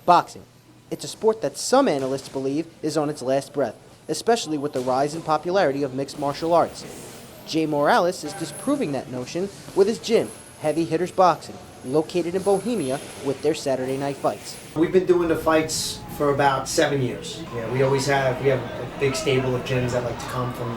Boxing. It's a sport that some analysts believe is on its last breath, especially with the rise in popularity of mixed martial arts. Jay Morales is disproving that notion with his gym, Heavy Hitters Boxing, located in Bohemia, with their Saturday night fights. We've been doing the fights for about 7 years. Yeah, we have a big stable of gyms that like to come from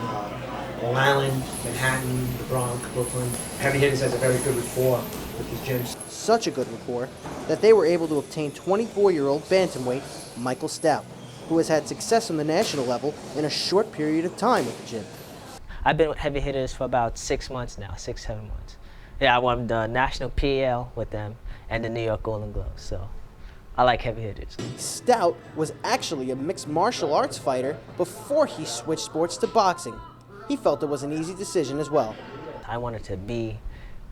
Long Island, Manhattan, the Bronx, Brooklyn. Heavy Hitters has a very good rapport with these gyms. Such a good rapport that they were able to obtain 24-year-old bantamweight Michael Stoute, who has had success on the national level in a short period of time with the gym. I've been with Heavy Hitters for about 6 months now, 6-7 months. Yeah, I won the national PL with them and the New York Golden Gloves, so I like Heavy Hitters. Stoute was actually a mixed martial arts fighter before he switched sports to boxing. He felt it was an easy decision as well. I wanted to be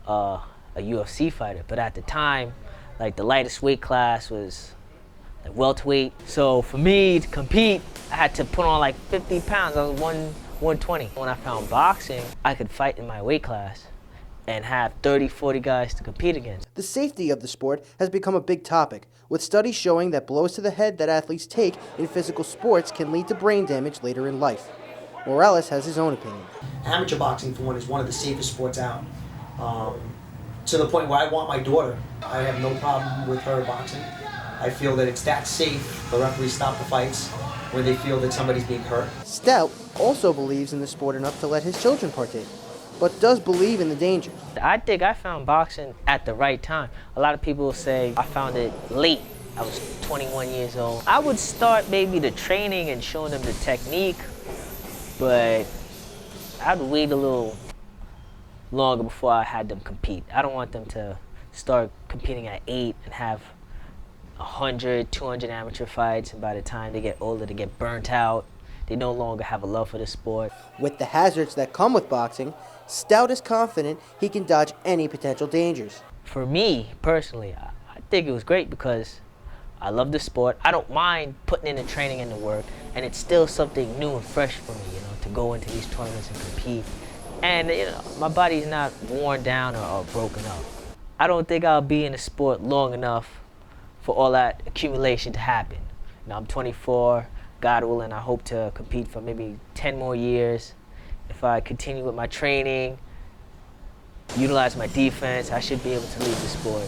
a UFC fighter, but at the time, like the lightest weight class was like welterweight. So for me to compete, I had to put on like 50 pounds. I was 120. When I found boxing, I could fight in my weight class and have 30, 40 guys to compete against. The safety of the sport has become a big topic, with studies showing that blows to the head that athletes take in physical sports can lead to brain damage later in life. Morales has his own opinion. Amateur boxing, for one, is one of the safest sports out. To the point where I want my daughter. I have no problem with her boxing. I feel that it's that safe. The referees stop the fights when they feel that somebody's being hurt. Stoute also believes in the sport enough to let his children partake, but does believe in the dangers. I think I found boxing at the right time. A lot of people say I found it late. I was 21 years old. I would start maybe the training and showing them the technique, but I'd wait a little longer before I had them compete. I don't want them to start competing at 8 and have 100, 200 amateur fights, and by the time they get older, they get burnt out. They no longer have a love for the sport. With the hazards that come with boxing, Stoute is confident he can dodge any potential dangers. For me, personally, I think it was great because I love the sport. I don't mind putting in the training and the work, and it's still something new and fresh for me, to go into these tournaments and compete. And, my body's not worn down or broken up. I don't think I'll be in the sport long enough for all that accumulation to happen. I'm 24, God willing, I hope to compete for maybe 10 more years. If I continue with my training, utilize my defense, I should be able to leave the sport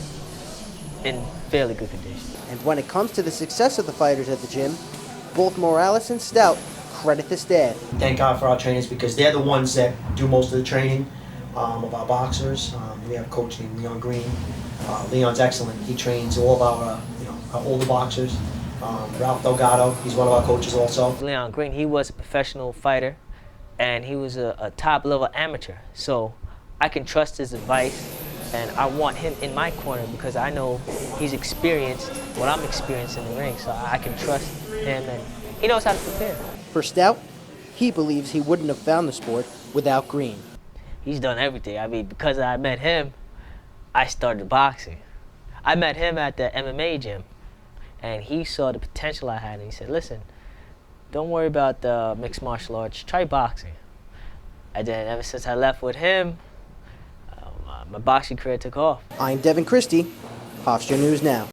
in fairly good condition. And when it comes to the success of the fighters at the gym, both Morales and Stoute credit the staff. Thank God for our trainers because they're the ones that do most of the training of our boxers. We have a coach named Leon Green. Leon's excellent. He trains all of our older boxers. Ralph Delgado, he's one of our coaches also. Leon Green, he was a professional fighter and he was a top-level amateur. So I can trust his advice and I want him in my corner because I know he's experienced what I'm experiencing in the ring. So I can trust him and he knows how to prepare. For Stoute, he believes he wouldn't have found the sport without Green. He's done everything. I mean, because I met him, I started boxing. I met him at the MMA gym, and he saw the potential I had, and he said, listen, don't worry about the mixed martial arts, try boxing. And then ever since I left with him, my boxing career took off. I'm Devin Christie, Hofstra News Now.